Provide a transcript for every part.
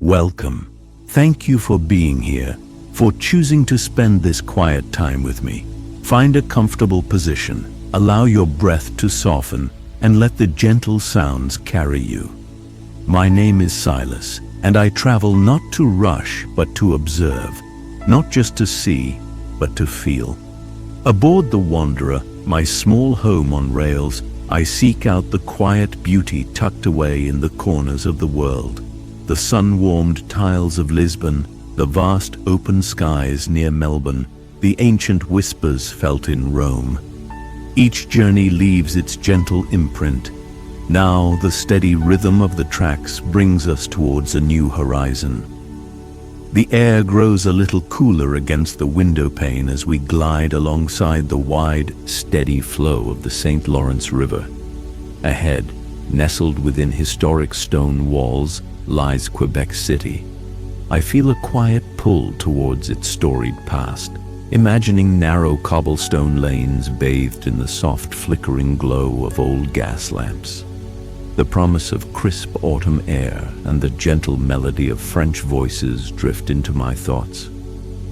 Welcome. Thank you for being here, for choosing to spend this quiet time with me. Find a comfortable position, allow your breath to soften, and let the gentle sounds carry you. My name is Silas, and I travel not to rush, but to observe, not just to see, but to feel. Aboard the Wanderer, my small home on rails, I seek out the quiet beauty tucked away in the corners of the world. The sun-warmed tiles of Lisbon, the vast open skies near Melbourne, the ancient whispers felt in Rome. Each journey leaves its gentle imprint. Now the steady rhythm of the tracks brings us towards a new horizon. The air grows a little cooler against the window pane as we glide alongside the wide, steady flow of the St. Lawrence River. Ahead, nestled within historic stone walls, lies Quebec City. I feel a quiet pull towards its storied past, imagining narrow cobblestone lanes bathed in the soft flickering glow of old gas lamps. The promise of crisp autumn air and the gentle melody of French voices drift into my thoughts.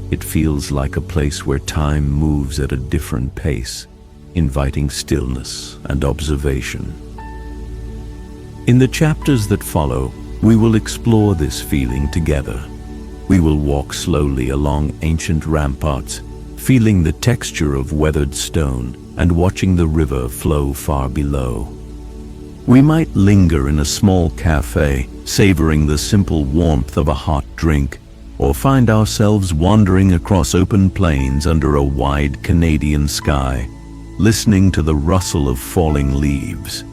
It feels like a place where time moves at a different pace, inviting stillness and observation. In the chapters that follow, we will explore this feeling together. We will walk slowly along ancient ramparts, feeling the texture of weathered stone and watching the river flow far below. We might linger in a small cafe, savoring the simple warmth of a hot drink, or find ourselves wandering across open plains under a wide Canadian sky, listening to the rustle of falling leaves.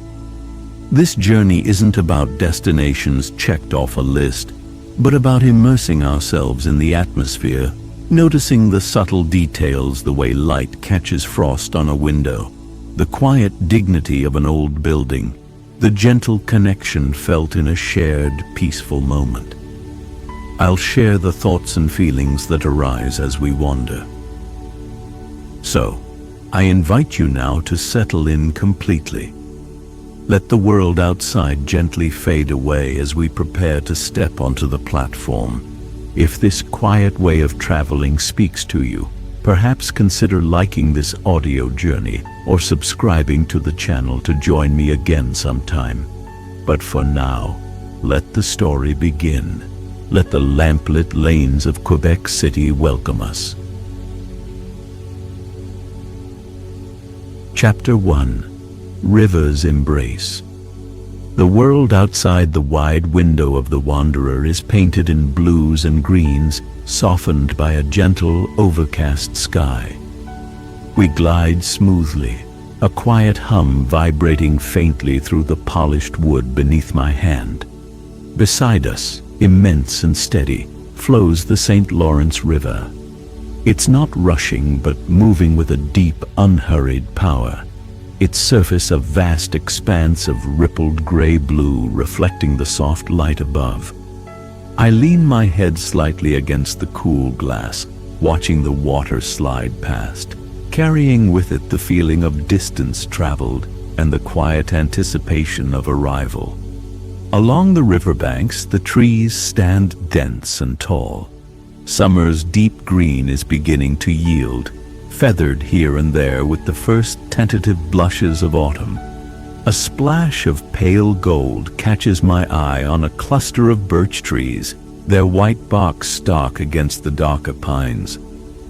This journey isn't about destinations checked off a list, but about immersing ourselves in the atmosphere, noticing the subtle details, the way light catches frost on a window, the quiet dignity of an old building, the gentle connection felt in a shared, peaceful moment. I'll share the thoughts and feelings that arise as we wander. So, I invite you now to settle in completely. Let the world outside gently fade away as we prepare to step onto the platform. If this quiet way of traveling speaks to you, perhaps consider liking this audio journey or subscribing to the channel to join me again sometime. But for now, let the story begin. Let the lamplit lanes of Quebec City welcome us. Chapter 1. River's Embrace. The world outside the wide window of the Wanderer is painted in blues and greens, softened by a gentle, overcast sky. We glide smoothly, a quiet hum vibrating faintly through the polished wood beneath my hand. Beside us, immense and steady, flows the St. Lawrence River. It's not rushing, but moving with a deep, unhurried power. Its surface a vast expanse of rippled gray-blue reflecting the soft light above. I lean my head slightly against the cool glass, watching the water slide past, carrying with it the feeling of distance traveled and the quiet anticipation of arrival. Along the riverbanks, the trees stand dense and tall. Summer's deep green is beginning to yield, feathered here and there with the first tentative blushes of autumn. A splash of pale gold catches my eye on a cluster of birch trees, their white bark stark against the darker pines.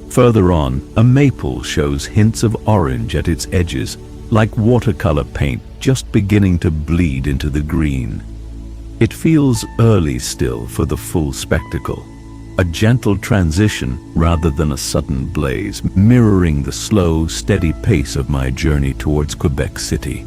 Further on, a maple shows hints of orange at its edges, like watercolor paint just beginning to bleed into the green. It feels early still for the full spectacle. A gentle transition rather than a sudden blaze, mirroring the slow, steady pace of my journey towards Quebec City.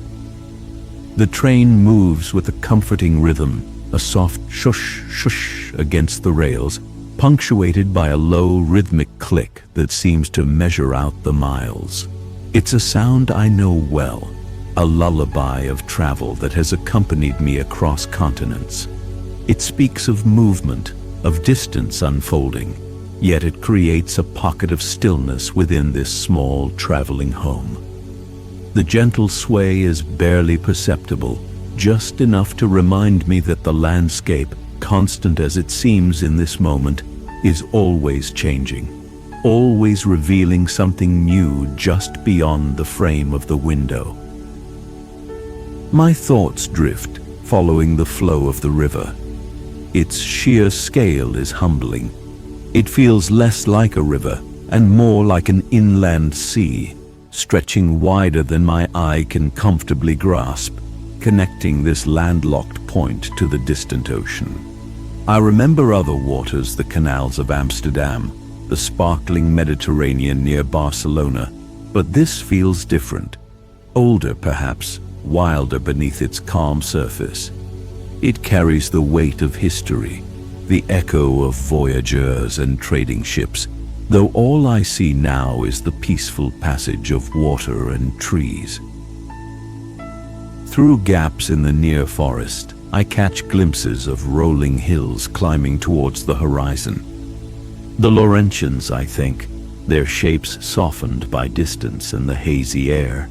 The train moves with a comforting rhythm, a soft shush shush against the rails, punctuated by a low rhythmic click that seems to measure out the miles. It's a sound I know well, a lullaby of travel that has accompanied me across continents. It speaks of movement, of distance unfolding, yet it creates a pocket of stillness within this small traveling home. The gentle sway is barely perceptible, just enough to remind me that the landscape, constant as it seems in this moment, is always changing, always revealing something new just beyond the frame of the window. My thoughts drift, following the flow of the river. Its sheer scale is humbling. It feels less like a river and more like an inland sea, stretching wider than my eye can comfortably grasp, connecting this landlocked point to the distant ocean. I remember other waters, the canals of Amsterdam, the sparkling Mediterranean near Barcelona, but this feels different. Older perhaps, wilder beneath its calm surface. It carries the weight of history, the echo of voyageurs and trading ships, though all I see now is the peaceful passage of water and trees. Through gaps in the near forest, I catch glimpses of rolling hills climbing towards the horizon. The Laurentians, I think, their shapes softened by distance and the hazy air.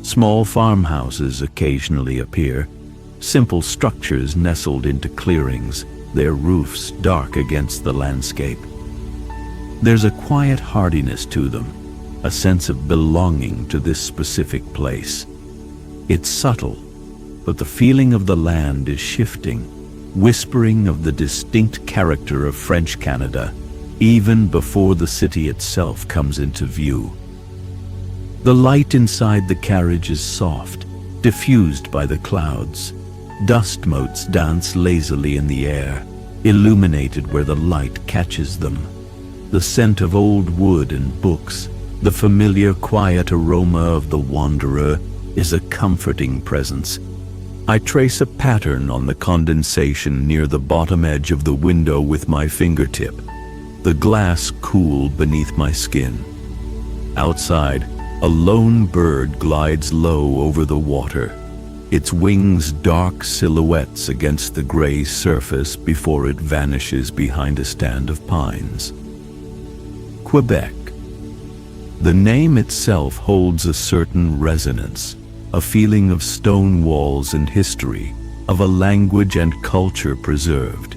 Small farmhouses occasionally appear, simple structures nestled into clearings, their roofs dark against the landscape. There's a quiet hardiness to them, a sense of belonging to this specific place. It's subtle, but the feeling of the land is shifting, whispering of the distinct character of French Canada, even before the city itself comes into view. The light inside the carriage is soft, diffused by the clouds. Dust motes dance lazily in the air, illuminated where the light catches them. The scent of old wood and books, the familiar quiet aroma of the wanderer, is a comforting presence. I trace a pattern on the condensation near the bottom edge of the window with my fingertip, the glass cool beneath my skin. Outside, a lone bird glides low over the water, its wings dark silhouettes against the gray surface before it vanishes behind a stand of pines. Quebec. The name itself holds a certain resonance, a feeling of stone walls and history, of a language and culture preserved.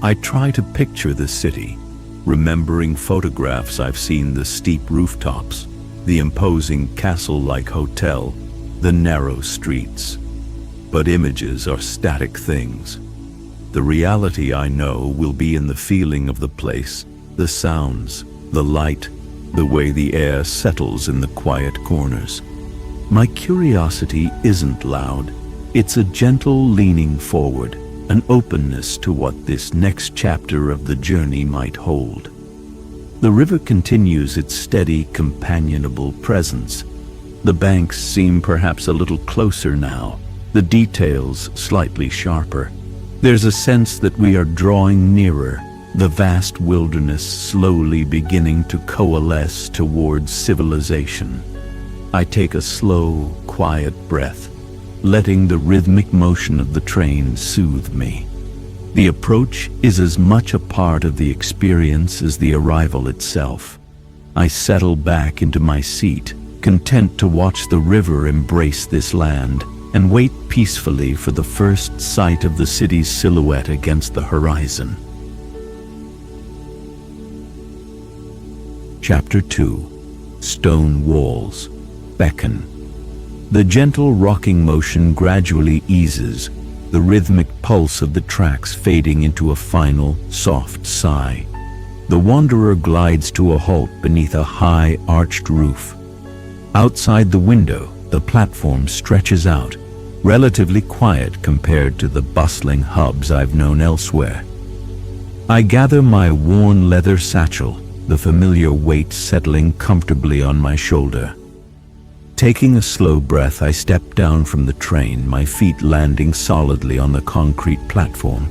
I try to picture the city, remembering photographs I've seen, the steep rooftops, the imposing castle-like hotel, the narrow streets. But images are static things. The reality, I know, will be in the feeling of the place, the sounds, the light, the way the air settles in the quiet corners. My curiosity isn't loud. It's a gentle leaning forward, an openness to what this next chapter of the journey might hold. The river continues its steady, companionable presence. The banks seem perhaps a little closer now, the details slightly sharper. There's a sense that we are drawing nearer, the vast wilderness slowly beginning to coalesce towards civilization. I take a slow, quiet breath, letting the rhythmic motion of the train soothe me. The approach is as much a part of the experience as the arrival itself. I settle back into my seat, content to watch the river embrace this land and wait peacefully for the first sight of the city's silhouette against the horizon. Chapter 2. Stone Walls. Beckon. The gentle rocking motion gradually eases, the rhythmic pulse of the tracks fading into a final, soft sigh. The wanderer glides to a halt beneath a high, arched roof. Outside the window, the platform stretches out, relatively quiet compared to the bustling hubs I've known elsewhere. I gather my worn leather satchel, the familiar weight settling comfortably on my shoulder. Taking a slow breath, I step down from the train, my feet landing solidly on the concrete platform.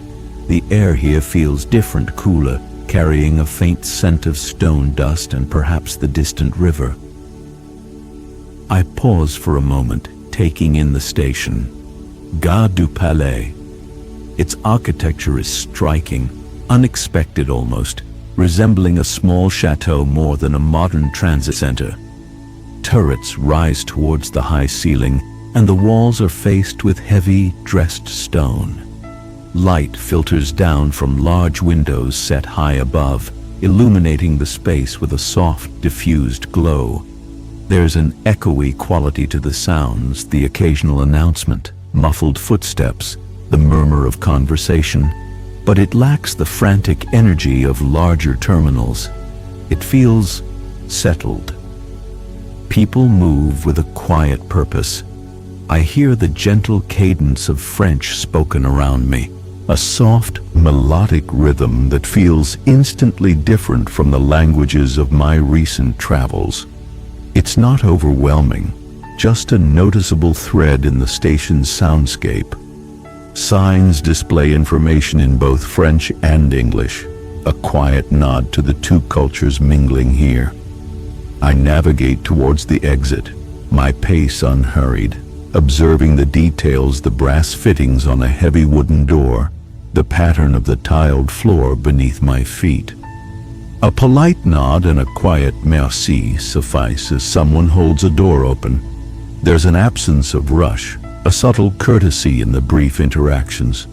The air here feels different, cooler, carrying a faint scent of stone dust and perhaps the distant river. I pause for a moment, taking in the station. Gare du Palais. Its architecture is striking, unexpected almost, resembling a small chateau more than a modern transit center. Turrets rise towards the high ceiling, and the walls are faced with heavy, dressed stone. Light filters down from large windows set high above, illuminating the space with a soft, diffused glow. There's an echoey quality to the sounds, the occasional announcement, muffled footsteps, the murmur of conversation, but it lacks the frantic energy of larger terminals. It feels settled. People move with a quiet purpose. I hear the gentle cadence of French spoken around me, a soft, melodic rhythm that feels instantly different from the languages of my recent travels. It's not overwhelming, just a noticeable thread in the station's soundscape. Signs display information in both French and English, a quiet nod to the two cultures mingling here. I navigate towards the exit, my pace unhurried, observing the details, the brass fittings on a heavy wooden door, the pattern of the tiled floor beneath my feet. A polite nod and a quiet merci suffice as someone holds a door open. There's an absence of rush, a subtle courtesy in the brief interactions.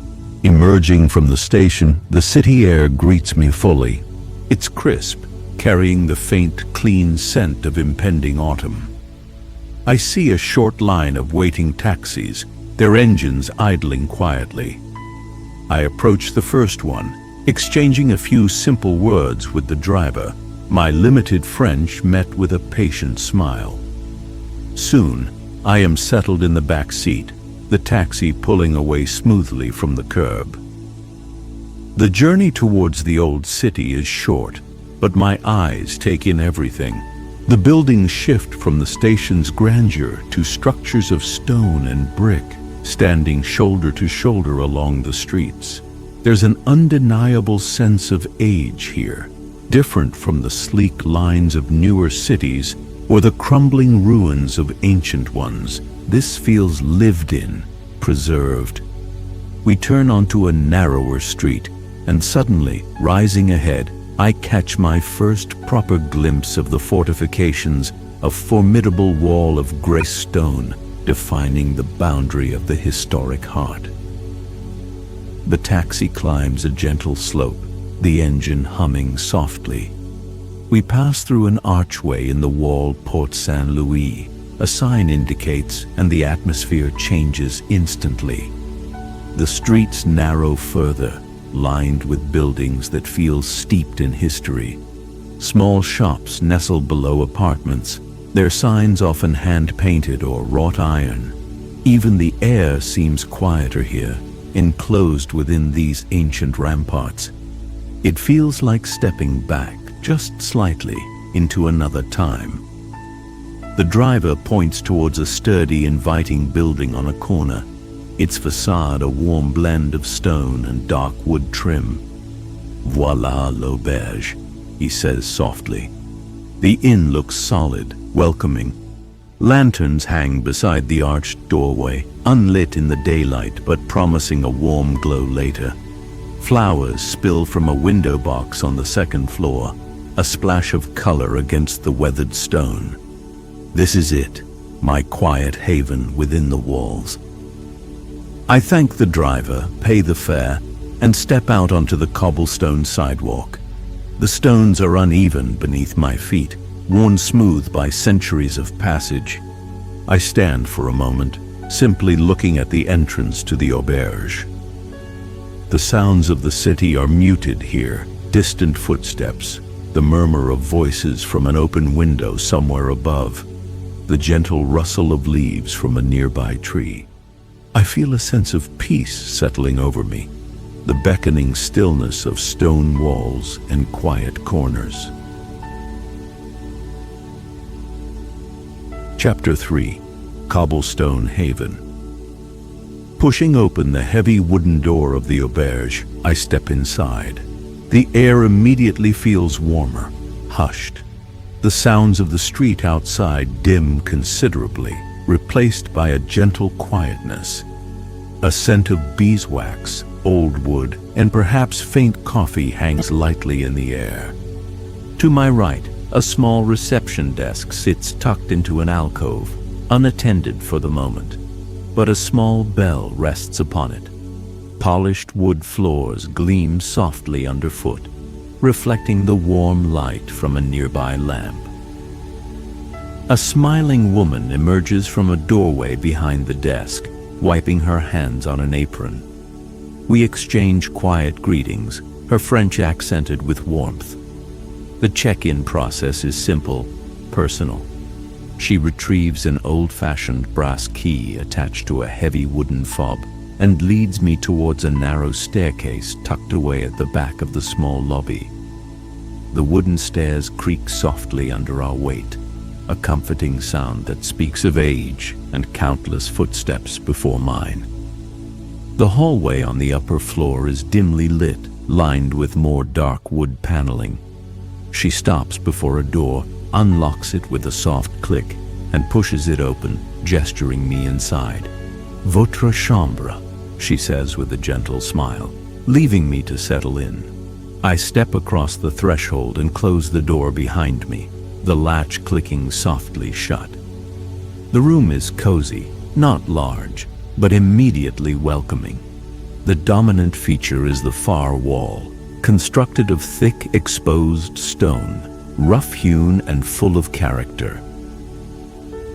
Emerging from the station, the city air greets me fully. It's crisp, carrying the faint, clean scent of impending autumn. I see a short line of waiting taxis, their engines idling quietly. I approach the first one, exchanging a few simple words with the driver. My limited French met with a patient smile. Soon, I am settled in the back seat, the taxi pulling away smoothly from the curb. The journey towards the old city is short, but my eyes take in everything. The buildings shift from the station's grandeur to structures of stone and brick, standing shoulder to shoulder along the streets. There's an undeniable sense of age here, different from the sleek lines of newer cities or the crumbling ruins of ancient ones. This feels lived in, preserved. We turn onto a narrower street, and suddenly, rising ahead, I catch my first proper glimpse of the fortifications, a formidable wall of grey stone defining the boundary of the historic heart. The taxi climbs a gentle slope, the engine humming softly. We pass through an archway in the wall Porte Saint-Louis. A sign indicates, and the atmosphere changes instantly. The streets narrow further, lined with buildings that feel steeped in history. Small shops nestle below apartments, their signs often hand-painted or wrought iron. Even the air seems quieter here, enclosed within these ancient ramparts. It feels like stepping back, just slightly, into another time. The driver points towards a sturdy, inviting building on a corner, its facade a warm blend of stone and dark wood trim. "Voilà l'auberge," he says softly. The inn looks solid, welcoming. Lanterns hang beside the arched doorway, unlit in the daylight but promising a warm glow later. Flowers spill from a window box on the second floor, a splash of color against the weathered stone. This is it, my quiet haven within the walls. I thank the driver, pay the fare, and step out onto the cobblestone sidewalk. The stones are uneven beneath my feet, worn smooth by centuries of passage. I stand for a moment, simply looking at the entrance to the auberge. The sounds of the city are muted here, distant footsteps, the murmur of voices from an open window somewhere above, the gentle rustle of leaves from a nearby tree. I feel a sense of peace settling over me, the beckoning stillness of stone walls and quiet corners. Chapter 3. Cobblestone Haven. Pushing open the heavy wooden door of the auberge, I step inside. The air immediately feels warmer, hushed. The sounds of the street outside dim considerably, replaced by a gentle quietness. A scent of beeswax, old wood, and perhaps faint coffee hangs lightly in the air. To my right, a small reception desk sits tucked into an alcove, unattended for the moment, but a small bell rests upon it. Polished wood floors gleam softly underfoot, reflecting the warm light from a nearby lamp. A smiling woman emerges from a doorway behind the desk, wiping her hands on an apron. We exchange quiet greetings, her French accented with warmth. The check-in process is simple, personal. She retrieves an old-fashioned brass key attached to a heavy wooden fob and leads me towards a narrow staircase tucked away at the back of the small lobby. The wooden stairs creak softly under our weight, a comforting sound that speaks of age and countless footsteps before mine. The hallway on the upper floor is dimly lit, lined with more dark wood paneling. She stops before a door, unlocks it with a soft click, and pushes it open, gesturing me inside. "Votre chambre," she says with a gentle smile, leaving me to settle in. I step across the threshold and close the door behind me, the latch clicking softly shut. The room is cozy, not large, but immediately welcoming. The dominant feature is the far wall, constructed of thick, exposed stone, rough-hewn and full of character.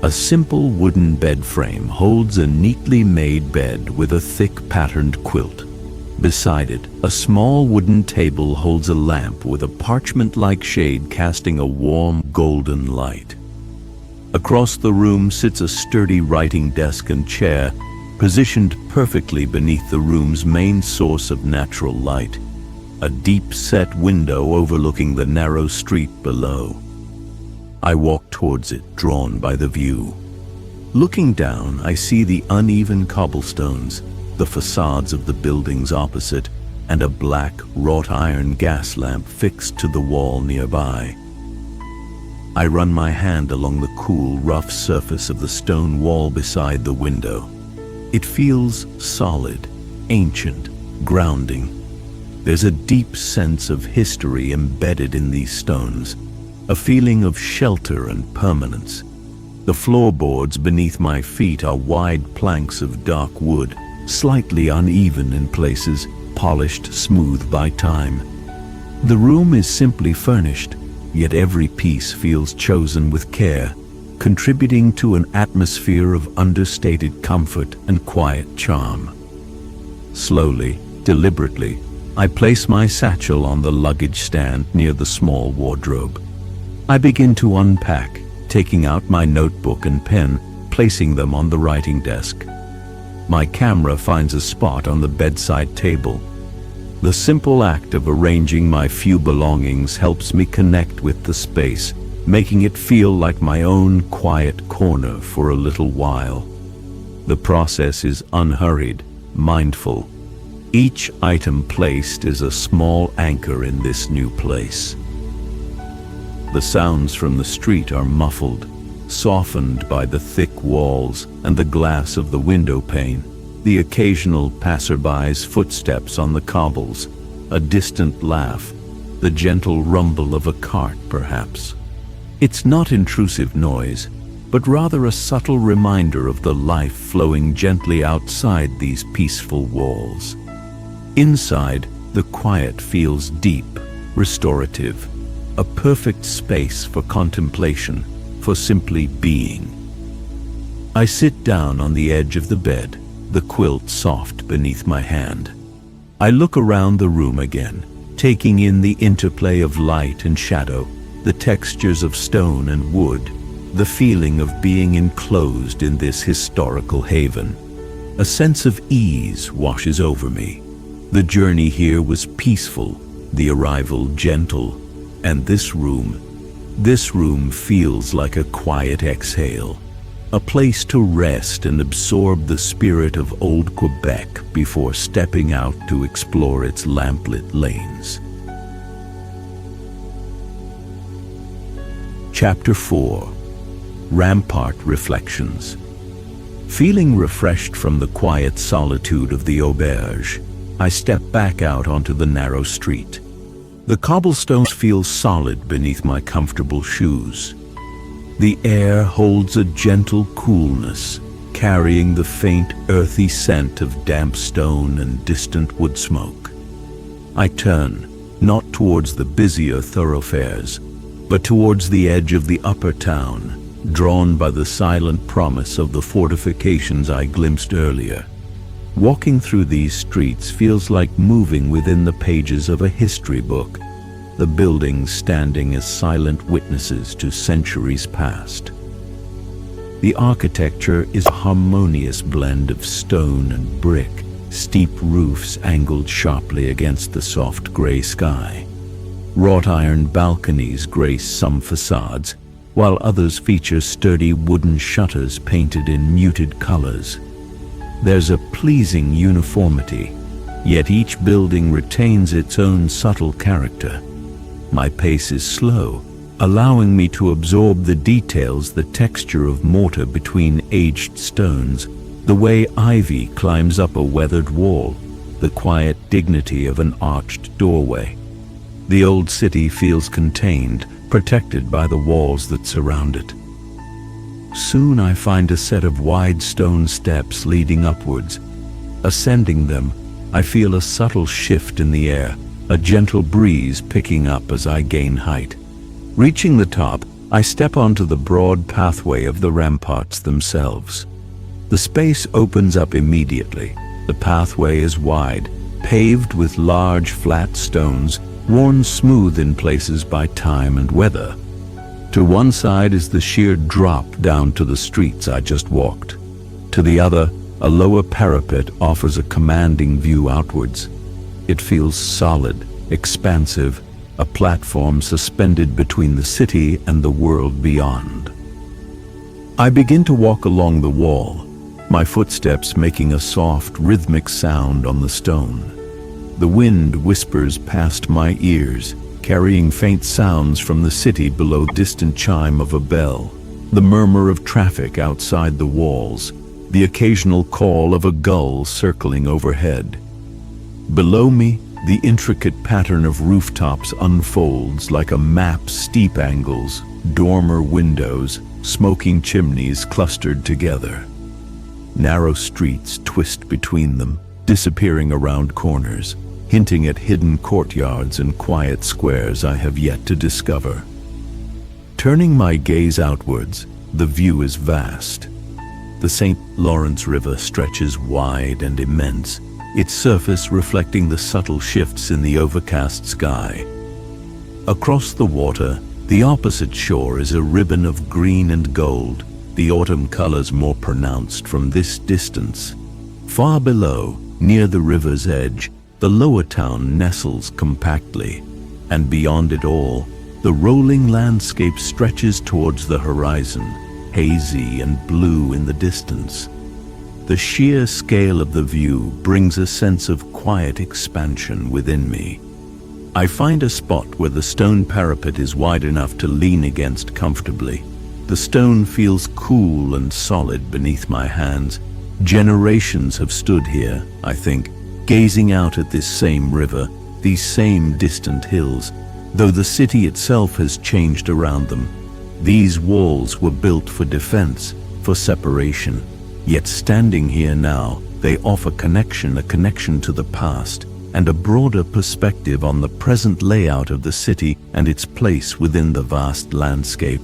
A simple wooden bed frame holds a neatly made bed with a thick patterned quilt. Beside it, a small wooden table holds a lamp with a parchment-like shade casting a warm golden light. Across the room sits a sturdy writing desk and chair, positioned perfectly beneath the room's main source of natural light, a deep-set window overlooking the narrow street below. I walk towards it, drawn by the view. Looking down, I see the uneven cobblestones, the facades of the buildings opposite, and a black wrought iron gas lamp fixed to the wall nearby. I run my hand along the cool, rough surface of the stone wall beside the window. It feels solid, ancient, grounding. There's a deep sense of history embedded in these stones, a feeling of shelter and permanence. The floorboards beneath my feet are wide planks of dark wood, slightly uneven in places, polished smooth by time. The room is simply furnished, yet every piece feels chosen with care, contributing to an atmosphere of understated comfort and quiet charm. Slowly, deliberately, I place my satchel on the luggage stand near the small wardrobe. I begin to unpack, taking out my notebook and pen, placing them on the writing desk. My camera finds a spot on the bedside table. The simple act of arranging my few belongings helps me connect with the space, making it feel like my own quiet corner for a little while. The process is unhurried, mindful. Each item placed is a small anchor in this new place. The sounds from the street are muffled, softened by the thick walls and the glass of the window pane, the occasional passerby's footsteps on the cobbles, a distant laugh, the gentle rumble of a cart perhaps. It's not intrusive noise, but rather a subtle reminder of the life flowing gently outside these peaceful walls. Inside, the quiet feels deep, restorative, a perfect space for contemplation, for simply being. I sit down on the edge of the bed, the quilt soft beneath my hand. I look around the room again, taking in the interplay of light and shadow, the textures of stone and wood, the feeling of being enclosed in this historical haven. A sense of ease washes over me. The journey here was peaceful, the arrival gentle, and this room feels like a quiet exhale, a place to rest and absorb the spirit of old Quebec before stepping out to explore its lamplit lanes. Chapter 4. Rampart Reflections. Feeling refreshed from the quiet solitude of the auberge, I step back out onto the narrow street. The cobblestones feel solid beneath my comfortable shoes. The air holds a gentle coolness, carrying the faint, earthy scent of damp stone and distant wood smoke. I turn, not towards the busier thoroughfares, but towards the edge of the upper town, drawn by the silent promise of the fortifications I glimpsed earlier. Walking through these streets feels like moving within the pages of a history book, the buildings standing as silent witnesses to centuries past. The architecture is a harmonious blend of stone and brick, steep roofs angled sharply against the soft gray sky. Wrought iron balconies grace some facades, while others feature sturdy wooden shutters painted in muted colors. There's a pleasing uniformity, yet each building retains its own subtle character. My pace is slow, allowing me to absorb the details, the texture of mortar between aged stones, the way ivy climbs up a weathered wall, the quiet dignity of an arched doorway. The old city feels contained, protected by the walls that surround it. Soon I find a set of wide stone steps leading upwards. Ascending them, I feel a subtle shift in the air, a gentle breeze picking up as I gain height. Reaching the top, I step onto the broad pathway of the ramparts themselves. The space opens up immediately. The pathway is wide, paved with large flat stones, worn smooth in places by time and weather. To one side is the sheer drop down to the streets I just walked. To the other, a lower parapet offers a commanding view outwards. It feels solid, expansive, a platform suspended between the city and the world beyond. I begin to walk along the wall, my footsteps making a soft, rhythmic sound on the stone. The wind whispers past my ears, carrying faint sounds from the city below the distant chime of a bell, the murmur of traffic outside the walls, the occasional call of a gull circling overhead. Below me, the intricate pattern of rooftops unfolds like a map, steep angles, dormer windows, smoking chimneys clustered together. Narrow streets twist between them, disappearing around corners, hinting at hidden courtyards and quiet squares I have yet to discover. Turning my gaze outwards, the view is vast. The St. Lawrence River stretches wide and immense, its surface reflecting the subtle shifts in the overcast sky. Across the water, the opposite shore is a ribbon of green and gold, the autumn colors more pronounced from this distance. Far below, near the river's edge, the lower town nestles compactly, and beyond it all, the rolling landscape stretches towards the horizon, hazy and blue in the distance. The sheer scale of the view brings a sense of quiet expansion within me. I find a spot where the stone parapet is wide enough to lean against comfortably. The stone feels cool and solid beneath my hands. Generations have stood here, I think, gazing out at this same river, these same distant hills, though the city itself has changed around them. These walls were built for defense, for separation, yet standing here now, they offer a connection to the past, and a broader perspective on the present layout of the city and its place within the vast landscape.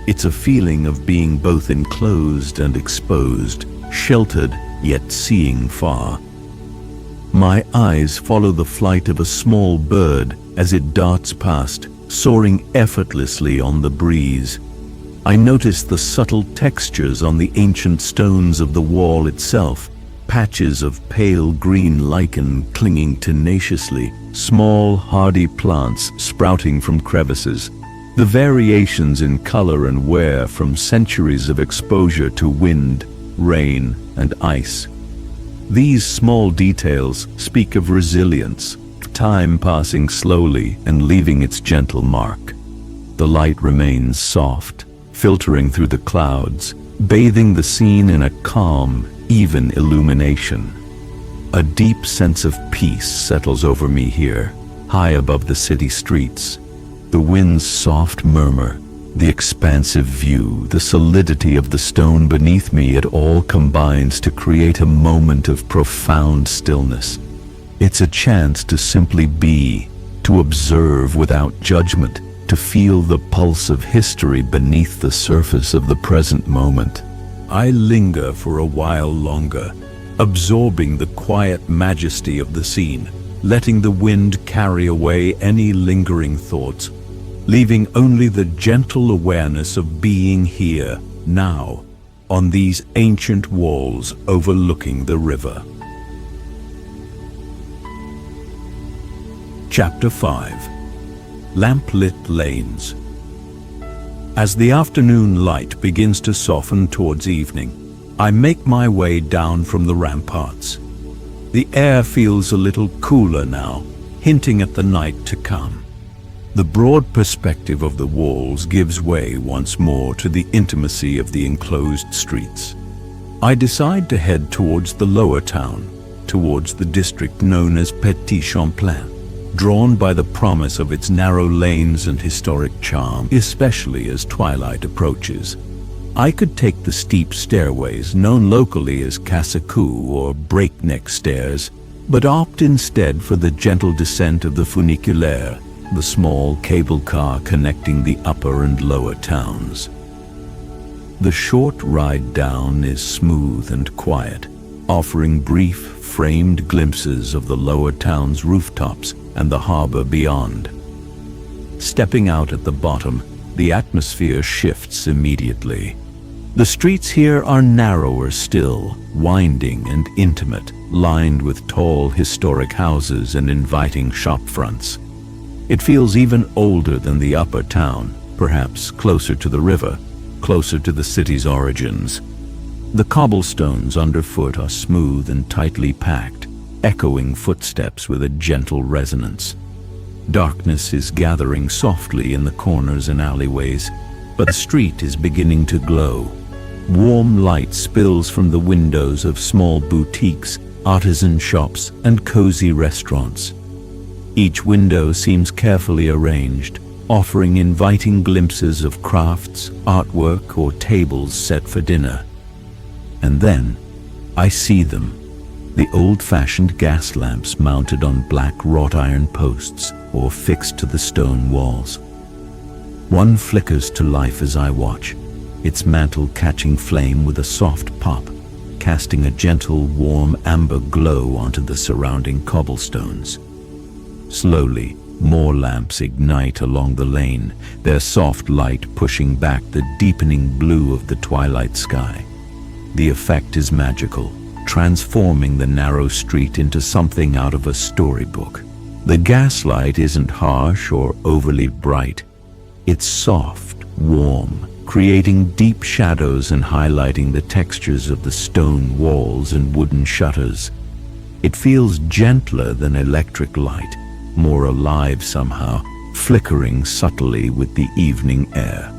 It's a feeling of being both enclosed and exposed, sheltered yet seeing far. My eyes follow the flight of a small bird as it darts past, soaring effortlessly on the breeze. I notice the subtle textures on the ancient stones of the wall itself, patches of pale green lichen clinging tenaciously, small hardy plants sprouting from crevices. The variations in color and wear from centuries of exposure to wind, rain, and ice. These small details speak of resilience, time passing slowly and leaving its gentle mark. The light remains soft, filtering through the clouds, bathing the scene in a calm, even illumination. A deep sense of peace settles over me here, high above the city streets. The wind's soft murmur, The expansive view, the solidity of the stone beneath me, it all combines to create a moment of profound stillness. It's a chance to simply be, to observe without judgment, to feel the pulse of history beneath the surface of the present moment. I linger for a while longer, absorbing the quiet majesty of the scene, letting the wind carry away any lingering thoughts, leaving only the gentle awareness of being here, now, on these ancient walls overlooking the river. Chapter 5. Lamplit Lanes. As the afternoon light begins to soften towards evening, I make my way down from the ramparts. The air feels a little cooler now, hinting at the night to come. The broad perspective of the walls gives way once more to the intimacy of the enclosed streets. I decide to head towards the lower town, towards the district known as Petit Champlain, drawn by the promise of its narrow lanes and historic charm, especially as twilight approaches. I could take the steep stairways known locally as cassicou or breakneck stairs, but opt instead for the gentle descent of the funiculaire, the small cable car connecting the upper and lower towns. The short ride down is smooth and quiet, offering brief, framed glimpses of the lower town's rooftops and the harbor beyond. Stepping out at the bottom, the atmosphere shifts immediately. The streets here are narrower still, winding and intimate, lined with tall historic houses and inviting shop fronts. It feels even older than the upper town, perhaps closer to the river, closer to the city's origins. The cobblestones underfoot are smooth and tightly packed, echoing footsteps with a gentle resonance. Darkness is gathering softly in the corners and alleyways, but the street is beginning to glow. Warm light spills from the windows of small boutiques, artisan shops, and cozy restaurants. Each window seems carefully arranged, offering inviting glimpses of crafts, artwork, or tables set for dinner. And then, I see them. The old-fashioned gas lamps mounted on black wrought iron posts or fixed to the stone walls. One flickers to life as I watch, its mantle catching flame with a soft pop, casting a gentle, warm amber glow onto the surrounding cobblestones. Slowly, more lamps ignite along the lane, their soft light pushing back the deepening blue of the twilight sky. The effect is magical, transforming the narrow street into something out of a storybook. The gaslight isn't harsh or overly bright. It's soft, warm, creating deep shadows and highlighting the textures of the stone walls and wooden shutters. It feels gentler than electric light, more alive somehow, flickering subtly with the evening air.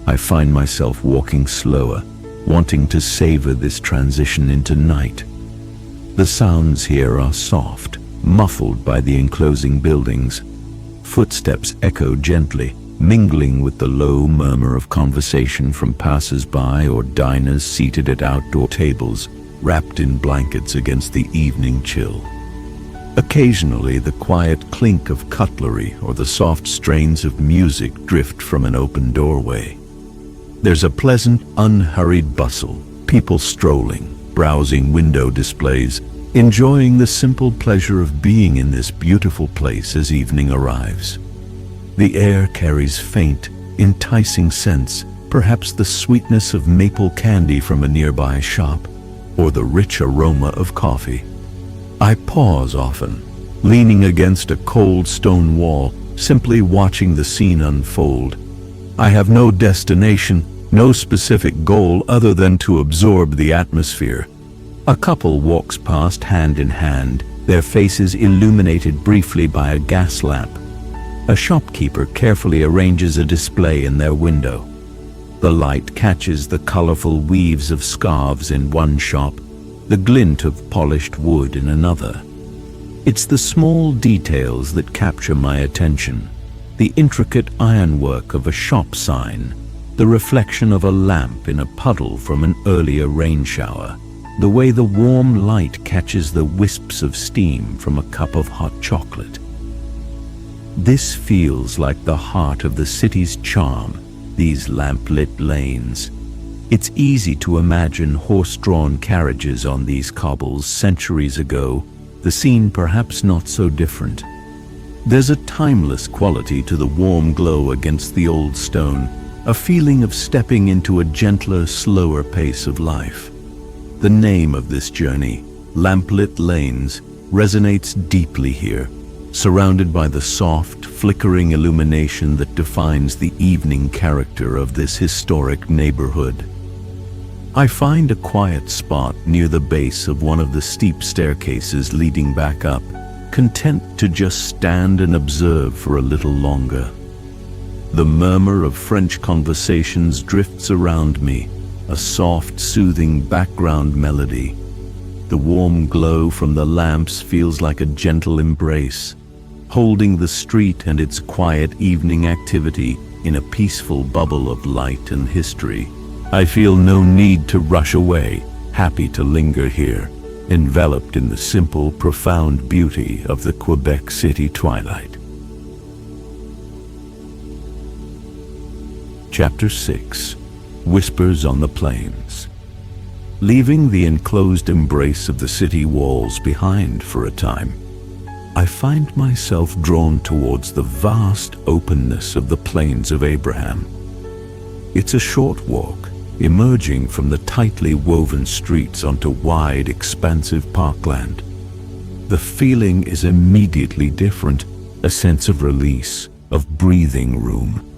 I find myself walking slower, wanting to savor this transition into night. The sounds here are soft, muffled by the enclosing buildings. Footsteps echo gently, mingling with the low murmur of conversation from passers-by or diners seated at outdoor tables, wrapped in blankets against the evening chill. Occasionally, the quiet clink of cutlery or the soft strains of music drift from an open doorway. There's a pleasant, unhurried bustle, people strolling, browsing window displays, enjoying the simple pleasure of being in this beautiful place as evening arrives. The air carries faint, enticing scents, perhaps the sweetness of maple candy from a nearby shop, or the rich aroma of coffee. I pause often, leaning against a cold stone wall, simply watching the scene unfold. I have no destination, no specific goal other than to absorb the atmosphere. A couple walks past hand in hand, their faces illuminated briefly by a gas lamp. A shopkeeper carefully arranges a display in their window. The light catches the colorful weaves of scarves in one shop, the glint of polished wood in another. It's the small details that capture my attention. the intricate ironwork of a shop sign, the reflection of a lamp in a puddle from an earlier rain shower, the way the warm light catches the wisps of steam from a cup of hot chocolate. This feels like the heart of the city's charm, these lamplit lanes. It's easy to imagine horse-drawn carriages on these cobbles centuries ago, the scene perhaps not so different. There's a timeless quality to the warm glow against the old stone, a feeling of stepping into a gentler, slower pace of life. The name of this journey, Lamplit Lanes, resonates deeply here, surrounded by the soft, flickering illumination that defines the evening character of this historic neighborhood. I find a quiet spot near the base of one of the steep staircases leading back up, content to just stand and observe for a little longer. The murmur of French conversations drifts around me, a soft, soothing background melody. The warm glow from the lamps feels like a gentle embrace, holding the street and its quiet evening activity in a peaceful bubble of light and history. I feel no need to rush away, happy to linger here, enveloped in the simple, profound beauty of the Quebec City twilight. Chapter 6. Whispers on the Plains. Leaving the enclosed embrace of the city walls behind for a time, I find myself drawn towards the vast openness of the Plains of Abraham. It's a short walk, emerging from the tightly woven streets onto wide, expansive parkland. The feeling is immediately different, a sense of release, of breathing room.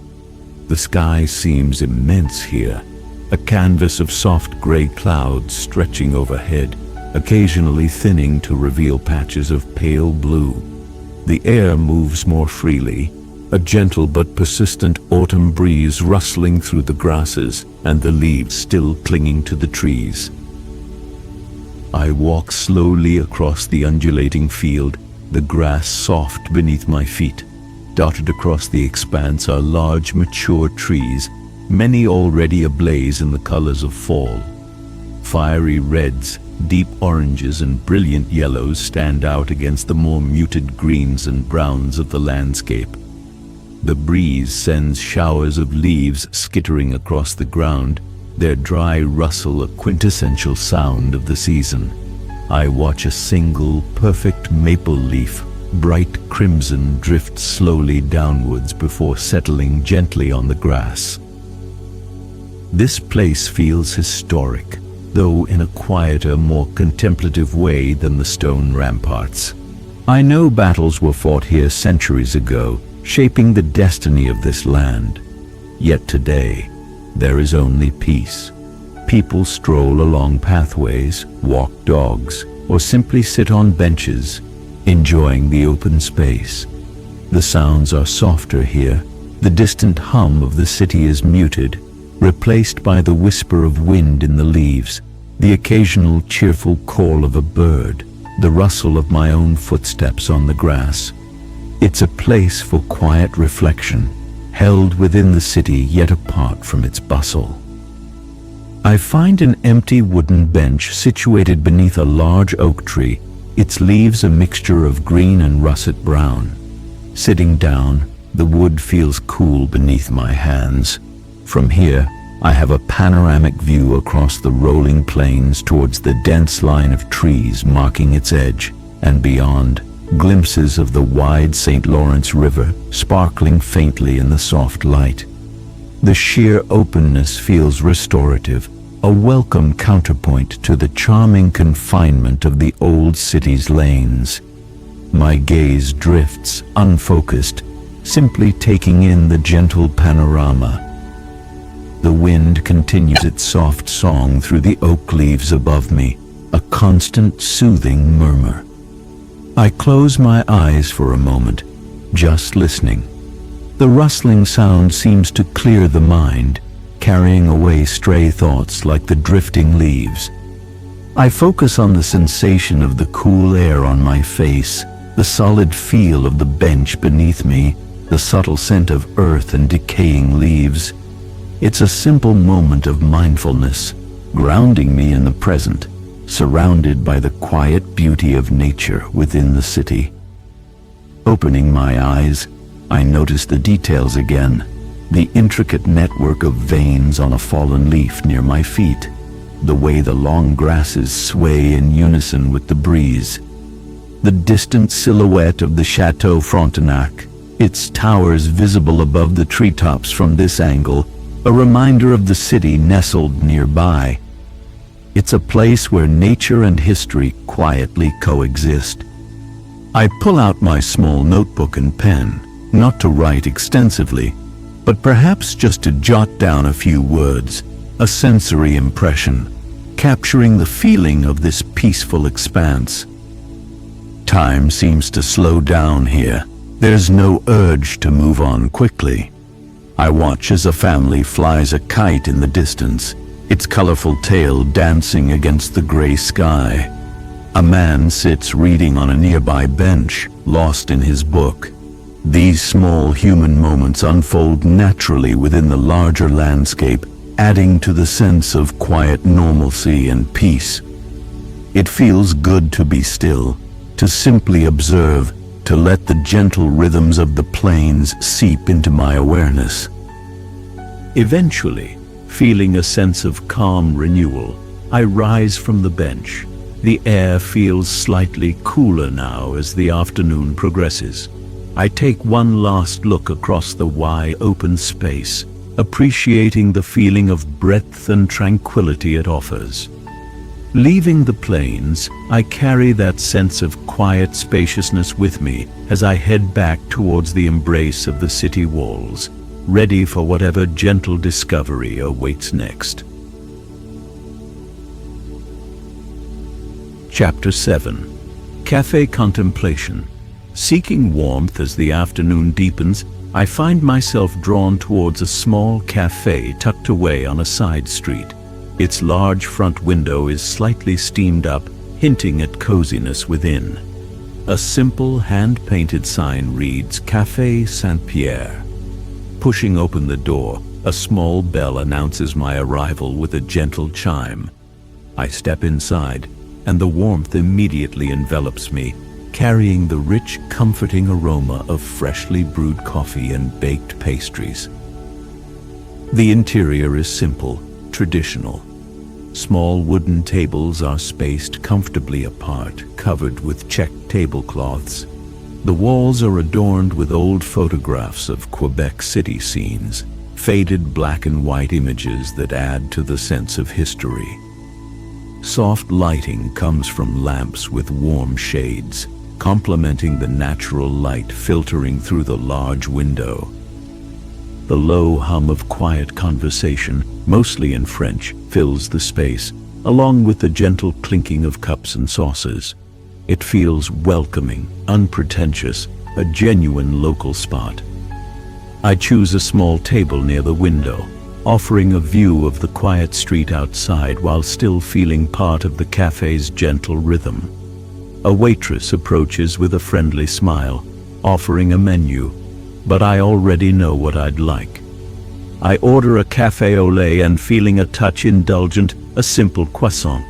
The sky seems immense here, a canvas of soft gray clouds stretching overhead, occasionally thinning to reveal patches of pale blue. The air moves more freely, a gentle but persistent autumn breeze rustling through the grasses and the leaves still clinging to the trees. I walk slowly across the undulating field, the grass soft beneath my feet. Dotted across the expanse are large, mature trees, many already ablaze in the colors of fall. Fiery reds, deep oranges, and brilliant yellows stand out against the more muted greens and browns of the landscape. The breeze sends showers of leaves skittering across the ground, their dry rustle a quintessential sound of the season. I watch a single, perfect maple leaf, bright crimson, drift slowly downwards before settling gently on the grass. This place feels historic, though in a quieter, more contemplative way than the stone ramparts. I know battles were fought here centuries ago, shaping the destiny of this land. Yet today, there is only peace. People stroll along pathways, walk dogs, or simply sit on benches, enjoying the open space. The sounds are softer here. The distant hum of the city is muted, replaced by the whisper of wind in the leaves, the occasional cheerful call of a bird, the rustle of my own footsteps on the grass. It's a place for quiet reflection, held within the city yet apart from its bustle. I find an empty wooden bench situated beneath a large oak tree, its leaves a mixture of green and russet brown. Sitting down, the wood feels cool beneath my hands. From here, I have a panoramic view across the rolling plains towards the dense line of trees marking its edge, and beyond, glimpses of the wide St. Lawrence River sparkling faintly in the soft light. The sheer openness feels restorative, a welcome counterpoint to the charming confinement of the old city's lanes. My gaze drifts, unfocused, simply taking in the gentle panorama. The wind continues its soft song through the oak leaves above me, a constant, soothing murmur. I close my eyes for a moment, just listening. The rustling sound seems to clear the mind, carrying away stray thoughts like the drifting leaves. I focus on the sensation of the cool air on my face, the solid feel of the bench beneath me, the subtle scent of earth and decaying leaves. It's a simple moment of mindfulness, grounding me in the present, surrounded by the quiet beauty of nature within the city. Opening my eyes, I notice the details again, the intricate network of veins on a fallen leaf near my feet, the way the long grasses sway in unison with the breeze, the distant silhouette of the Chateau Frontenac, its towers visible above the treetops from this angle, a reminder of the city nestled nearby. It's a place where nature and history quietly coexist. I pull out my small notebook and pen, not to write extensively, but perhaps just to jot down a few words, a sensory impression, capturing the feeling of this peaceful expanse. Time seems to slow down here. There's no urge to move on quickly. I watch as a family flies a kite in the distance, its colorful tail dancing against the gray sky. A man sits reading on a nearby bench, lost in his book. These small human moments unfold naturally within the larger landscape, adding to the sense of quiet normalcy and peace. It feels good to be still, to simply observe, to let the gentle rhythms of the plains seep into my awareness. Eventually, feeling a sense of calm renewal, I rise from the bench. The air feels slightly cooler now as the afternoon progresses. I take one last look across the wide open space, appreciating the feeling of breadth and tranquility it offers. Leaving the plains, I carry that sense of quiet spaciousness with me as I head back towards the embrace of the city walls, ready for whatever gentle discovery awaits next. Chapter 7. Café Contemplation. Seeking warmth as the afternoon deepens, I find myself drawn towards a small café tucked away on a side street. Its large front window is slightly steamed up, hinting at coziness within. A simple hand-painted sign reads Café Saint-Pierre. Pushing open the door, a small bell announces my arrival with a gentle chime. I step inside, and the warmth immediately envelops me, carrying the rich, comforting aroma of freshly brewed coffee and baked pastries. The interior is simple, traditional. Small wooden tables are spaced comfortably apart, covered with checked tablecloths. The walls are adorned with old photographs of Quebec City scenes, faded black and white images that add to the sense of history. Soft lighting comes from lamps with warm shades, complementing the natural light filtering through the large window. The low hum of quiet conversation, mostly in French, fills the space, along with the gentle clinking of cups and saucers. It feels welcoming, unpretentious, a genuine local spot. I choose a small table near the window, offering a view of the quiet street outside while still feeling part of the cafe's gentle rhythm. A waitress approaches with a friendly smile, offering a menu, but I already know what I'd like. I order a café au lait and, feeling a touch indulgent, a simple croissant.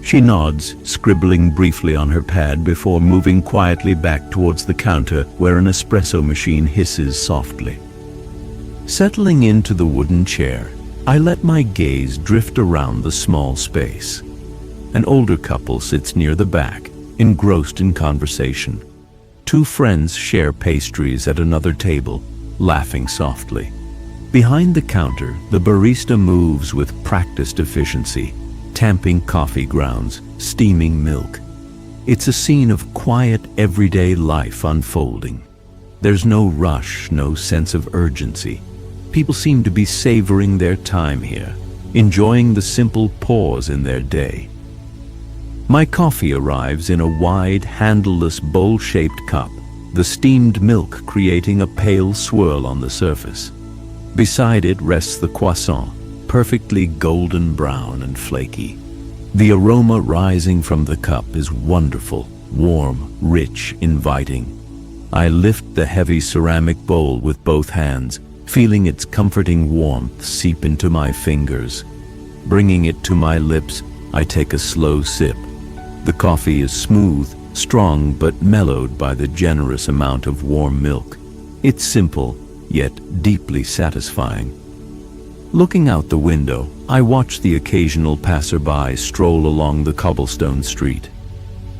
She nods, scribbling briefly on her pad before moving quietly back towards the counter where an espresso machine hisses softly. Settling into the wooden chair, I let my gaze drift around the small space. An older couple sits near the back, engrossed in conversation. Two friends share pastries at another table, laughing softly. Behind the counter, the barista moves with practiced efficiency, tamping coffee grounds, steaming milk. It's a scene of quiet, everyday life unfolding. There's no rush, no sense of urgency. People seem to be savoring their time here, enjoying the simple pause in their day. My coffee arrives in a wide, handleless, bowl-shaped cup, the steamed milk creating a pale swirl on the surface. Beside it rests the croissant, perfectly golden brown and flaky. The aroma rising from the cup is wonderful, warm, rich, inviting. I lift the heavy ceramic bowl with both hands, feeling its comforting warmth seep into my fingers. Bringing it to my lips, I take a slow sip. The coffee is smooth, strong, but mellowed by the generous amount of warm milk. It's simple, yet deeply satisfying. Looking out the window, I watch the occasional passerby stroll along the cobblestone street.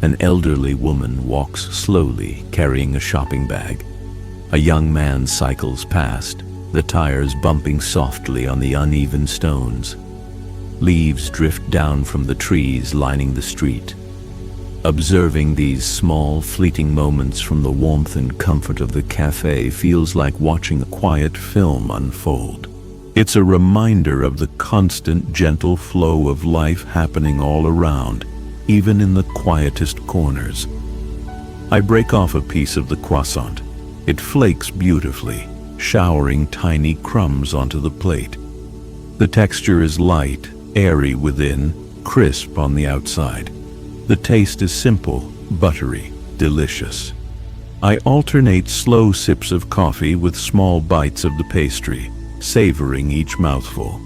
An elderly woman walks slowly, carrying a shopping bag. A young man cycles past, the tires bumping softly on the uneven stones. Leaves drift down from the trees lining the street. Observing these small, fleeting moments from the warmth and comfort of the café feels like watching a quiet film unfold. It's a reminder of the constant, gentle flow of life happening all around, even in the quietest corners. I break off a piece of the croissant. It flakes beautifully, showering tiny crumbs onto the plate. The texture is light, airy within, crisp on the outside. The taste is simple, buttery, delicious. I alternate slow sips of coffee with small bites of the pastry, savoring each mouthful.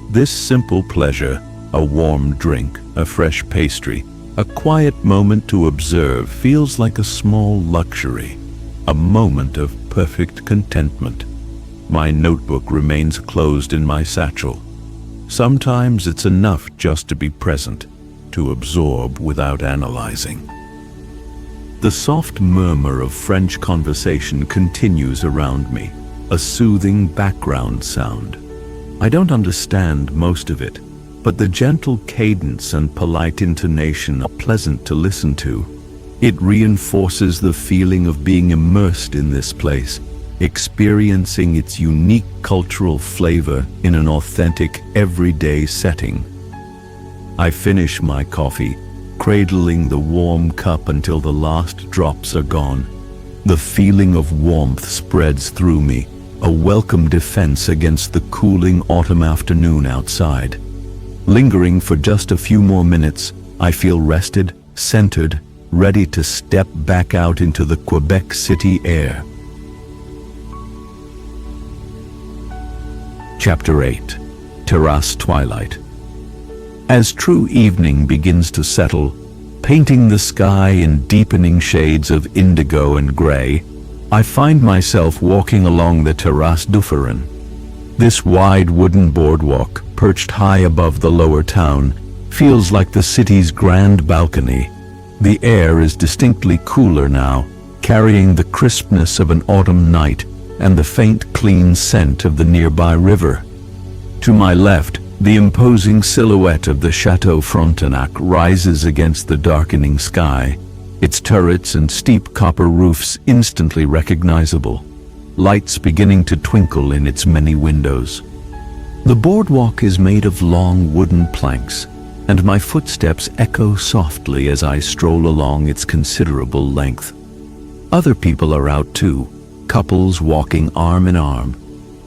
This simple pleasure, a warm drink, a fresh pastry, a quiet moment to observe, feels like a small luxury, a moment of perfect contentment. My notebook remains closed in my satchel. Sometimes it's enough just to be present, to absorb without analyzing. The soft murmur of French conversation continues around me, a soothing background sound. I don't understand most of it, but the gentle cadence and polite intonation are pleasant to listen to. It reinforces the feeling of being immersed in this place, experiencing its unique cultural flavor in an authentic, everyday setting. I finish my coffee, cradling the warm cup until the last drops are gone. The feeling of warmth spreads through me, a welcome defense against the cooling autumn afternoon outside. Lingering for just a few more minutes, I feel rested, centered, ready to step back out into the Quebec City air. Chapter 8. Terrasse Twilight. As true evening begins to settle, painting the sky in deepening shades of indigo and gray, I find myself walking along the Terrasse du Ferin. This wide wooden boardwalk, perched high above the lower town, feels like the city's grand balcony. The air is distinctly cooler now, carrying the crispness of an autumn night and the faint, clean scent of the nearby river. To my left, the imposing silhouette of the Chateau Frontenac rises against the darkening sky, its turrets and steep copper roofs instantly recognizable, lights beginning to twinkle in its many windows. The boardwalk is made of long wooden planks, and my footsteps echo softly as I stroll along its considerable length. Other people are out too, couples walking arm in arm,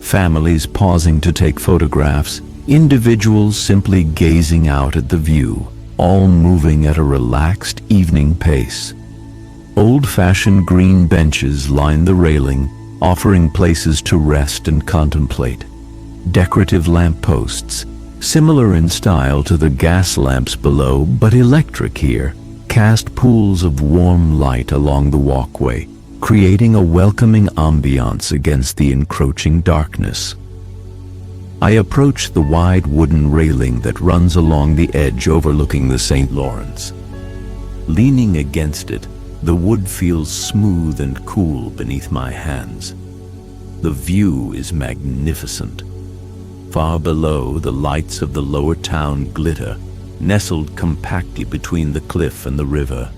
families pausing to take photographs, individuals simply gazing out at the view, all moving at a relaxed evening pace. Old-fashioned green benches line the railing, offering places to rest and contemplate. Decorative lampposts, similar in style to the gas lamps below but electric here, cast pools of warm light along the walkway, creating a welcoming ambiance against the encroaching darkness. I approach the wide wooden railing that runs along the edge overlooking the St. Lawrence. Leaning against it, the wood feels smooth and cool beneath my hands. The view is magnificent. Far below, the lights of the lower town glitter, nestled compactly between the cliff and the river.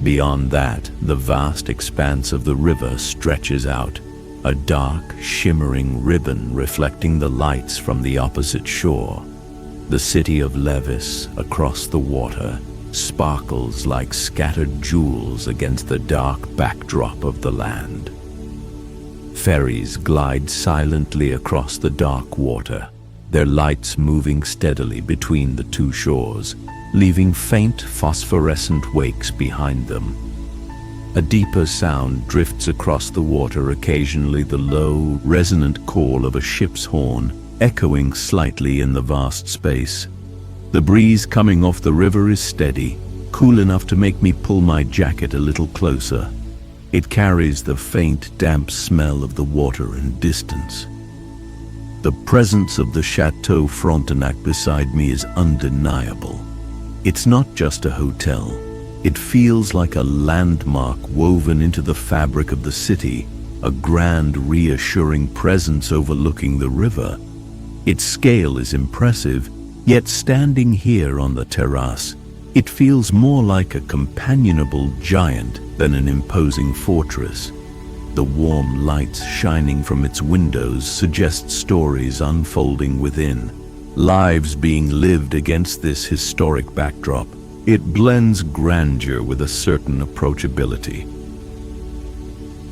Beyond that, the vast expanse of the river stretches out, a dark, shimmering ribbon reflecting the lights from the opposite shore. The city of Lévis, across the water, sparkles like scattered jewels against the dark backdrop of the land. Ferries glide silently across the dark water, their lights moving steadily between the two shores, leaving faint phosphorescent wakes behind them. A deeper sound drifts across the water, occasionally the low, resonant call of a ship's horn, echoing slightly in the vast space. The breeze coming off the river is steady, cool enough to make me pull my jacket a little closer. It carries the faint, damp smell of the water and distance. The presence of the Chateau Frontenac beside me is undeniable. It's not just a hotel. It feels like a landmark woven into the fabric of the city, a grand, reassuring presence overlooking the river. Its scale is impressive, yet standing here on the terrace, it feels more like a companionable giant than an imposing fortress. The warm lights shining from its windows suggest stories unfolding within, lives being lived against this historic backdrop. It blends grandeur with a certain approachability.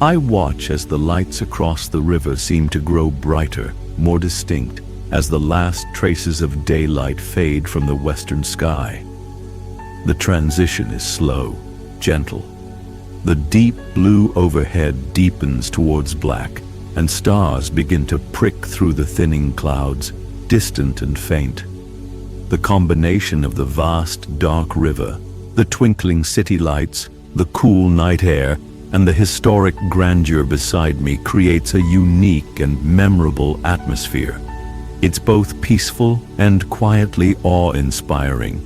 I watch as the lights across the river seem to grow brighter, more distinct, as the last traces of daylight fade from the western sky. The transition is slow, gentle. The deep blue overhead deepens towards black, and stars begin to prick through the thinning clouds, distant and faint. The combination of the vast, dark river, the twinkling city lights, the cool night air, and the historic grandeur beside me creates a unique and memorable atmosphere. It's both peaceful and quietly awe-inspiring.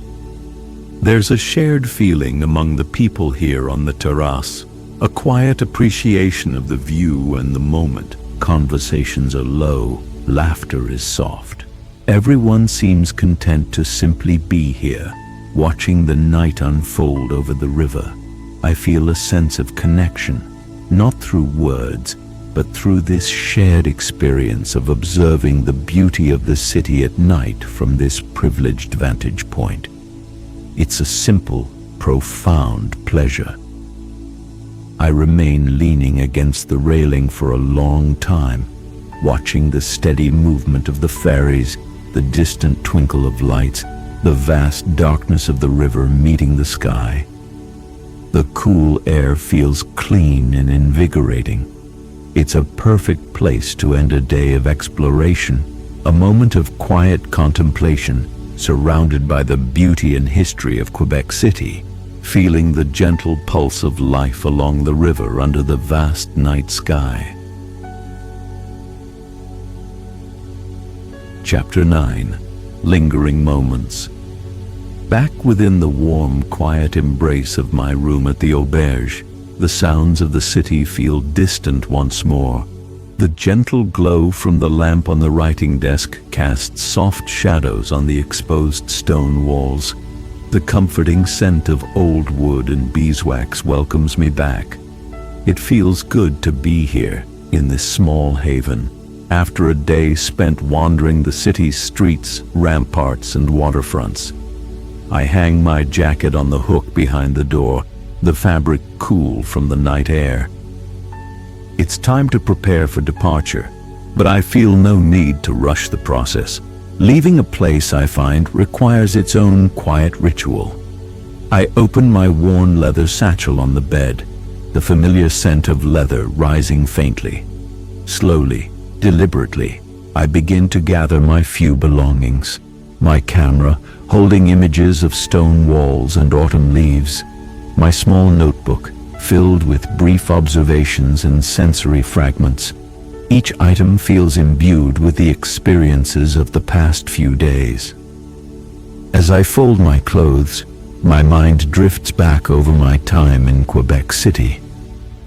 There's a shared feeling among the people here on the terrace, a quiet appreciation of the view and the moment. Conversations are low, laughter is soft. Everyone seems content to simply be here, watching the night unfold over the river. I feel a sense of connection, not through words, but through this shared experience of observing the beauty of the city at night from this privileged vantage point. It's a simple, profound pleasure. I remain leaning against the railing for a long time, watching the steady movement of the ferries, the distant twinkle of lights, the vast darkness of the river meeting the sky. The cool air feels clean and invigorating. It's a perfect place to end a day of exploration, a moment of quiet contemplation, surrounded by the beauty and history of Quebec City, feeling the gentle pulse of life along the river under the vast night sky. Chapter 9. Lingering Moments. Back within the warm, quiet embrace of my room at the auberge, the sounds of the city feel distant once more. The gentle glow from the lamp on the writing desk casts soft shadows on the exposed stone walls. The comforting scent of old wood and beeswax welcomes me back. It feels good to be here, in this small haven, after a day spent wandering the city's streets, ramparts, and waterfronts. I hang my jacket on the hook behind the door, the fabric cool from the night air. It's time to prepare for departure, but I feel no need to rush the process. Leaving a place, I find, requires its own quiet ritual. I open my worn leather satchel on the bed, the familiar scent of leather rising faintly. Slowly, deliberately, I begin to gather my few belongings. My camera, holding images of stone walls and autumn leaves. My small notebook, filled with brief observations and sensory fragments. Each item feels imbued with the experiences of the past few days. As I fold my clothes, my mind drifts back over my time in Quebec City.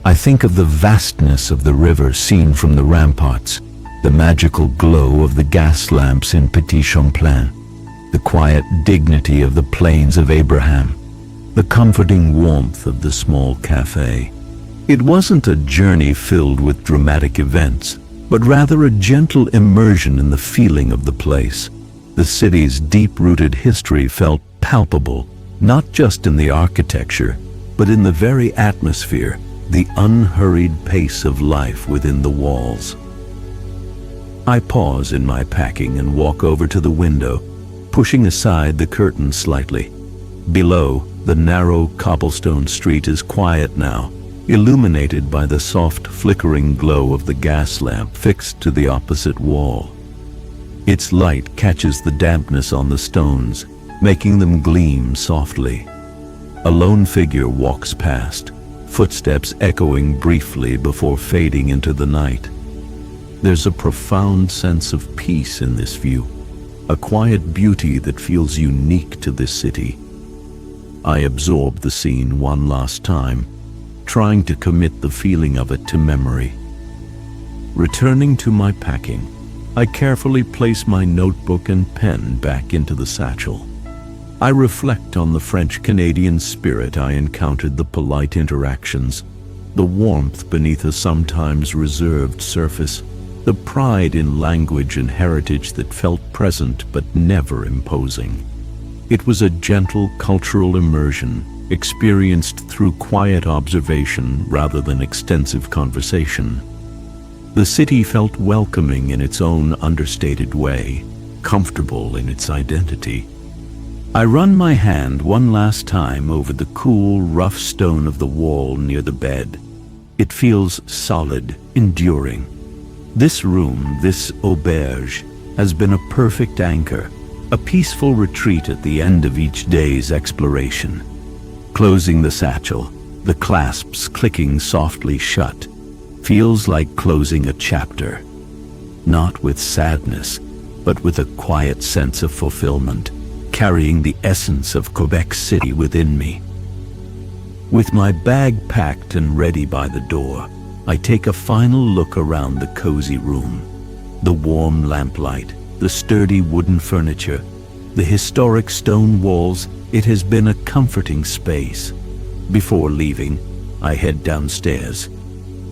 I think of the vastness of the river seen from the ramparts, the magical glow of the gas lamps in Petit Champlain, the quiet dignity of the plains of Abraham, the comforting warmth of the small café. It wasn't a journey filled with dramatic events, but rather a gentle immersion in the feeling of the place. The city's deep-rooted history felt palpable, not just in the architecture, but in the very atmosphere, the unhurried pace of life within the walls. I pause in my packing and walk over to the window, pushing aside the curtain slightly. Below, the narrow cobblestone street is quiet now, illuminated by the soft flickering glow of the gas lamp fixed to the opposite wall. Its light catches the dampness on the stones, making them gleam softly. A lone figure walks past, footsteps echoing briefly before fading into the night. There's a profound sense of peace in this view, a quiet beauty that feels unique to this city. I absorb the scene one last time, trying to commit the feeling of it to memory. Returning to my packing, I carefully place my notebook and pen back into the satchel. I reflect on the French-Canadian spirit I encountered, the polite interactions, the warmth beneath a sometimes reserved surface, the pride in language and heritage that felt present but never imposing. It was a gentle cultural immersion, experienced through quiet observation rather than extensive conversation. The city felt welcoming in its own understated way, comfortable in its identity. I run my hand one last time over the cool, rough stone of the wall near the bed. It feels solid, enduring. This room, this auberge, has been a perfect anchor, a peaceful retreat at the end of each day's exploration. Closing the satchel, the clasps clicking softly shut, feels like closing a chapter, not with sadness, but with a quiet sense of fulfillment, carrying the essence of Quebec City within me. With my bag packed and ready by the door, I take a final look around the cozy room. The warm lamplight, the sturdy wooden furniture, the historic stone walls. It has been a comforting space. Before leaving, I head downstairs.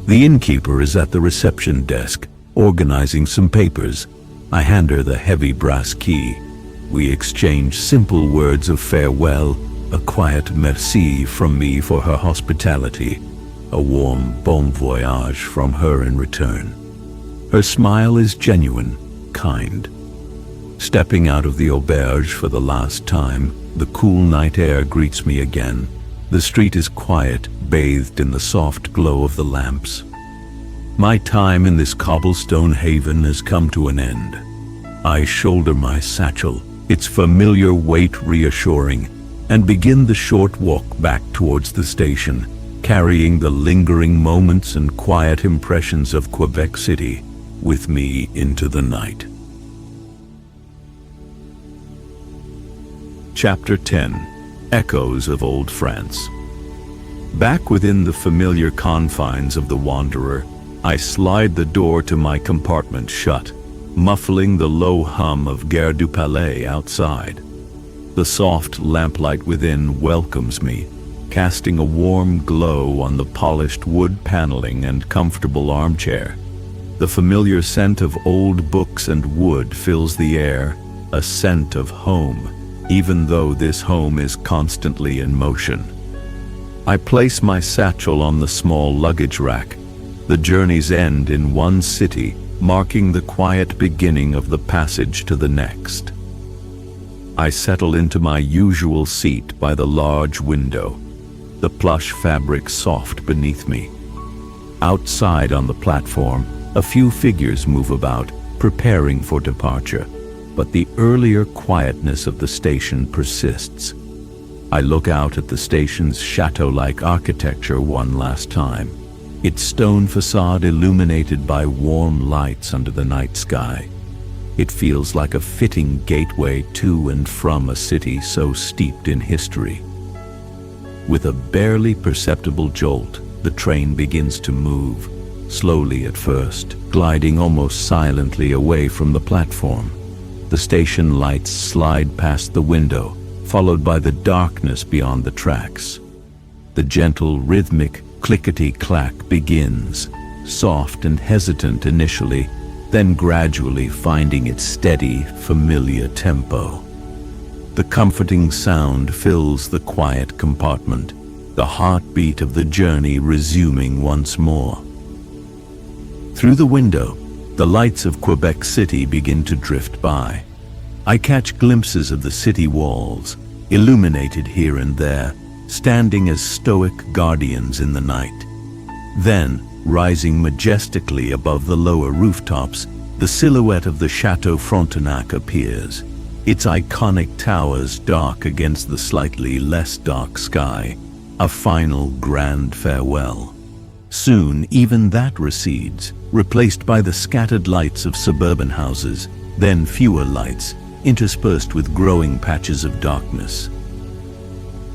The innkeeper is at the reception desk, organizing some papers. I hand her the heavy brass key. We exchange simple words of farewell, a quiet merci from me for her hospitality, a warm bon voyage from her in return. Her smile is genuine, kind. Stepping out of the auberge for the last time, the cool night air greets me again. The street is quiet, bathed in the soft glow of the lamps. My time in this cobblestone haven has come to an end. I shoulder my satchel, its familiar weight reassuring, and begin the short walk back towards the station, carrying the lingering moments and quiet impressions of Quebec City with me into the night. Chapter 10. Echoes of Old France. Back within the familiar confines of the wanderer, I slide the door to my compartment shut, muffling the low hum of Gare du Palais outside. The soft lamplight within welcomes me, casting a warm glow on the polished wood paneling and comfortable armchair. The familiar scent of old books and wood fills the air, a scent of home, even though this home is constantly in motion. I place my satchel on the small luggage rack, the journey's end in one city, marking the quiet beginning of the passage to the next. I settle into my usual seat by the large window, the plush fabric soft beneath me. Outside on the platform, a few figures move about, preparing for departure, but the earlier quietness of the station persists. I look out at the station's chateau-like architecture one last time, its stone facade illuminated by warm lights under the night sky. It feels like a fitting gateway to and from a city so steeped in history. With a barely perceptible jolt, the train begins to move, slowly at first, gliding almost silently away from the platform. The station lights slide past the window, followed by the darkness beyond the tracks. The gentle, rhythmic clickety-clack begins, soft and hesitant initially, then gradually finding its steady, familiar tempo. The comforting sound fills the quiet compartment, the heartbeat of the journey resuming once more. Through the window, the lights of Quebec City begin to drift by. I catch glimpses of the city walls, illuminated here and there, standing as stoic guardians in the night. Then, rising majestically above the lower rooftops, the silhouette of the Chateau Frontenac appears, its iconic towers dark against the slightly less dark sky, a final grand farewell. Soon, even that recedes, replaced by the scattered lights of suburban houses, then fewer lights, interspersed with growing patches of darkness.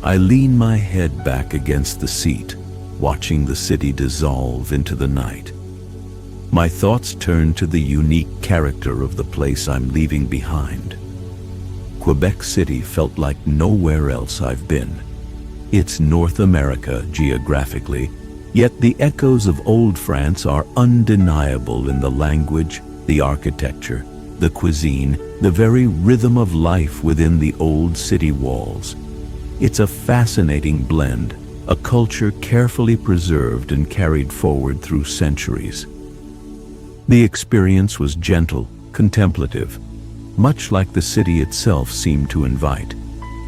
I lean my head back against the seat, watching the city dissolve into the night. My thoughts turn to the unique character of the place I'm leaving behind. Quebec City felt like nowhere else I've been. It's North America geographically, yet the echoes of old France are undeniable in the language, the architecture, the cuisine, the very rhythm of life within the old city walls. It's a fascinating blend, a culture carefully preserved and carried forward through centuries. The experience was gentle, contemplative, much like the city itself seemed to invite.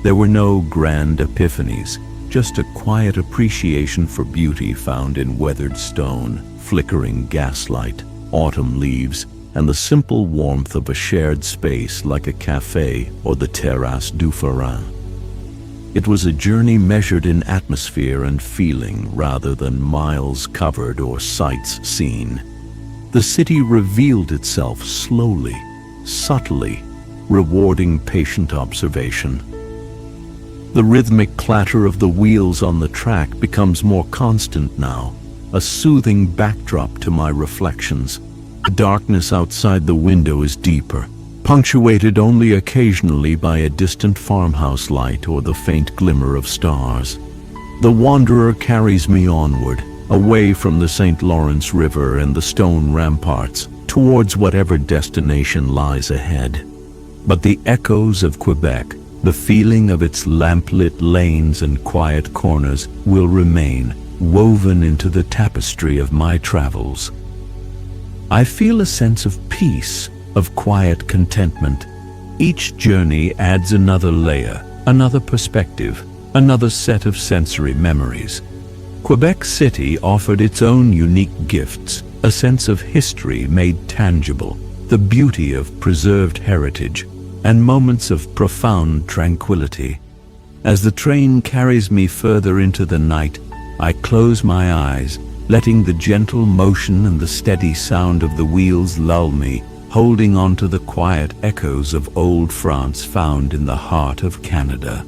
There were no grand epiphanies, just a quiet appreciation for beauty found in weathered stone, flickering gaslight, autumn leaves, and the simple warmth of a shared space like a café or the Terrasse du Forain. It was a journey measured in atmosphere and feeling rather than miles covered or sights seen. The city revealed itself slowly, subtly, rewarding patient observation. The rhythmic clatter of the wheels on the track becomes more constant now, a soothing backdrop to my reflections. The darkness outside the window is deeper, punctuated only occasionally by a distant farmhouse light or the faint glimmer of stars. The wanderer carries me onward, away from the St. Lawrence River and the stone ramparts, towards whatever destination lies ahead. But the echoes of Quebec, the feeling of its lamplit lanes and quiet corners, will remain woven into the tapestry of my travels. I feel a sense of peace, of quiet contentment. Each journey adds another layer, another perspective, another set of sensory memories. Quebec City offered its own unique gifts, a sense of history made tangible, the beauty of preserved heritage, and moments of profound tranquility. As the train carries me further into the night, I close my eyes, letting the gentle motion and the steady sound of the wheels lull me, holding on to the quiet echoes of old France found in the heart of Canada.